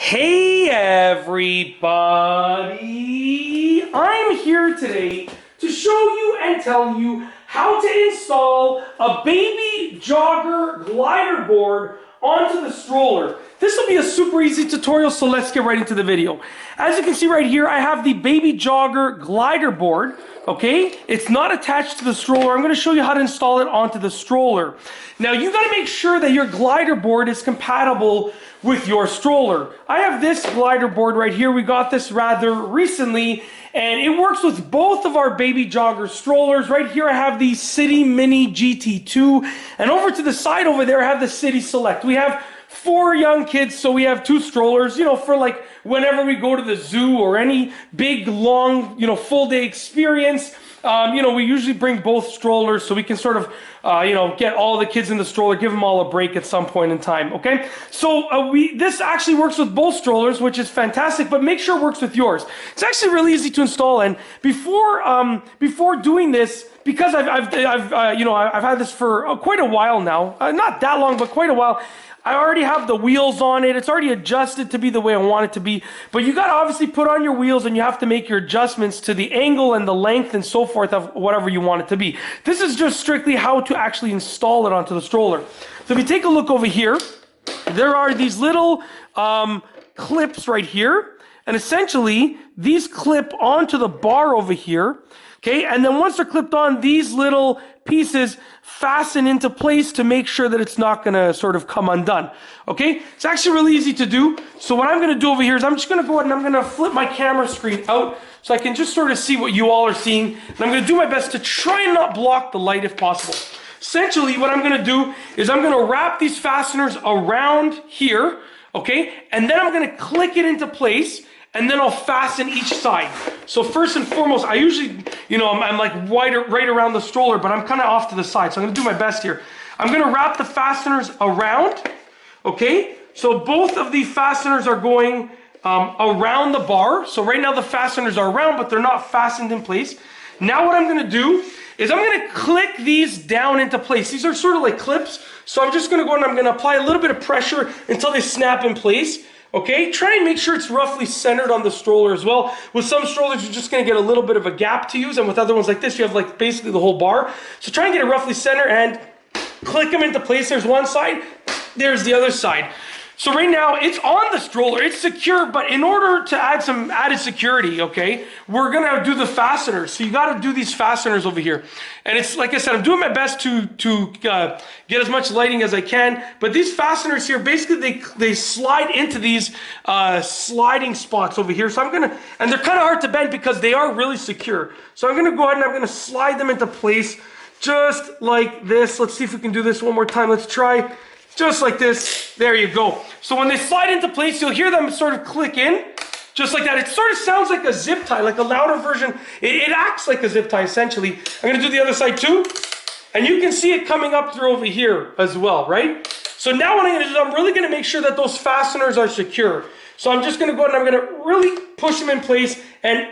Hey everybody! I'm here today to show you and tell you how to install a Baby Jogger Glider Board onto the stroller. This will be a super easy tutorial, so let's get right into the video. As you can see right here, I have the Baby Jogger Glider Board. Okay, it's not attached to the stroller. I'm going to show you how to install it onto the stroller. Now you got to make sure that your glider board is compatible with your stroller. I have this glider board right here. We got this rather recently, and it works with both of our Baby Jogger strollers. Right here I have the City Mini GT2, and over to the side over there I have the City Select. We have 4 young kids, so we have 2 strollers, you know, for like whenever we go to the zoo or any big, long, you know, full day experience. You know, we usually bring both strollers so we can sort of, you know, get all the kids in the stroller, give them all a break at some point in time, okay? So this actually works with both strollers, which is fantastic, but make sure it works with yours. It's actually really easy to install, and before doing this, because I've had this for quite a while now, not that long, but quite a while. I already have the wheels on it. It's already adjusted to be the way I want it to be. But you got to obviously put on your wheels, and you have to make your adjustments to the angle and the length and so forth of whatever you want it to be. This is just strictly how to actually install it onto the stroller. So if you take a look over here, there are these little clips right here. And essentially, these clip onto the bar over here. Okay, and then once they're clipped on, these little pieces fasten into place to make sure that it's not going to sort of come undone. Okay, it's actually really easy to do. So what I'm going to do over here is I'm just going to go ahead and I'm going to flip my camera screen out so I can just sort of see what you all are seeing. And I'm going to do my best to try and not block the light if possible. Essentially, what I'm going to do is I'm going to wrap these fasteners around here, okay, and then I'm going to click it into place. And then I'll fasten each side. So first and foremost, I usually, you know, I'm like right around the stroller, but I'm kind of off to the side. So I'm gonna do my best here. I'm gonna wrap the fasteners around, okay? So both of the fasteners are going around the bar. So right now the fasteners are around, but they're not fastened in place. Now what I'm gonna do is I'm gonna click these down into place. These are sort of like clips. So I'm just gonna go and I'm gonna apply a little bit of pressure until they snap in place. Okay, try and make sure it's roughly centered on the stroller as well. With some strollers, you're just gonna get a little bit of a gap to use, and with other ones like this, you have like basically the whole bar. So try and get it roughly centered and click them into place. There's one side, there's the other side. So right now, it's on the stroller, it's secure, but in order to add some added security, okay, we're gonna do the fasteners. So you gotta do these fasteners over here. And it's, like I said, I'm doing my best to get as much lighting as I can, but these fasteners here, basically they slide into these sliding spots over here. So I'm gonna, and they're kind of hard to bend because they are really secure. So I'm gonna go ahead and I'm gonna slide them into place just like this. Let's see if we can do this one more time. Let's try. Just like this, there you go. So when they slide into place, you'll hear them sort of click in, just like that. It sort of sounds like a zip tie, like a louder version. It acts like a zip tie, essentially. I'm gonna do the other side too, and you can see it coming up through over here as well, right? So now what I'm gonna do is I'm really gonna make sure that those fasteners are secure. So I'm just gonna go ahead and I'm gonna really push them in place and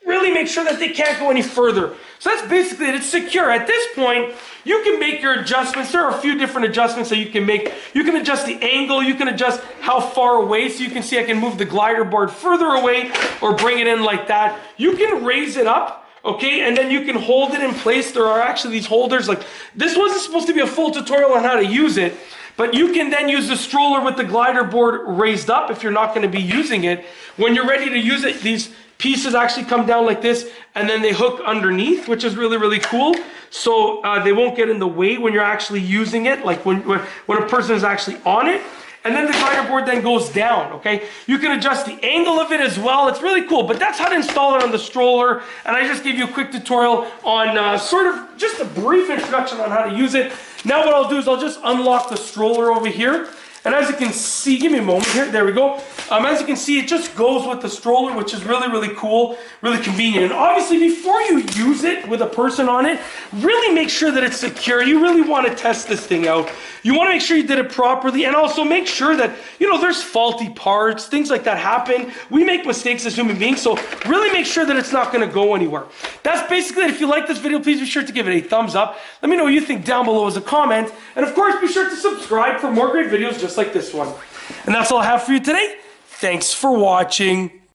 really make sure that they can't go any further. So that's basically it. It's secure. At this point, you can make your adjustments. There are a few different adjustments that you can make. You can adjust the angle. You can adjust how far away. So you can see I can move the glider board further away or bring it in like that. You can raise it up, okay, and then you can hold it in place. There are actually these holders. Like, this wasn't supposed to be a full tutorial on how to use it, but you can then use the stroller with the glider board raised up if you're not going to be using it. When you're ready to use it, these pieces actually come down like this, and then they hook underneath, which is really, really cool. So they won't get in the way when you're actually using it, like when a person is actually on it. And then the glider board then goes down, okay? You can adjust the angle of it as well. It's really cool, but that's how to install it on the stroller. And I just gave you a quick tutorial on sort of just a brief introduction on how to use it. Now what I'll do is I'll just unlock the stroller over here. And as you can see, give me a moment here, there we go. As you can see, it just goes with the stroller, which is really, really cool, really convenient. And obviously, before you use it with a person on it, really make sure that it's secure. You really want to test this thing out. You want to make sure you did it properly, and also make sure that, you know, there's faulty parts, things like that happen. We make mistakes as human beings, so really make sure that it's not going to go anywhere. That's basically it. If you like this video, please be sure to give it a thumbs up. Let me know what you think down below as a comment. And of course, be sure to subscribe for more great videos just like this one. And that's all I have for you today. Thanks for watching.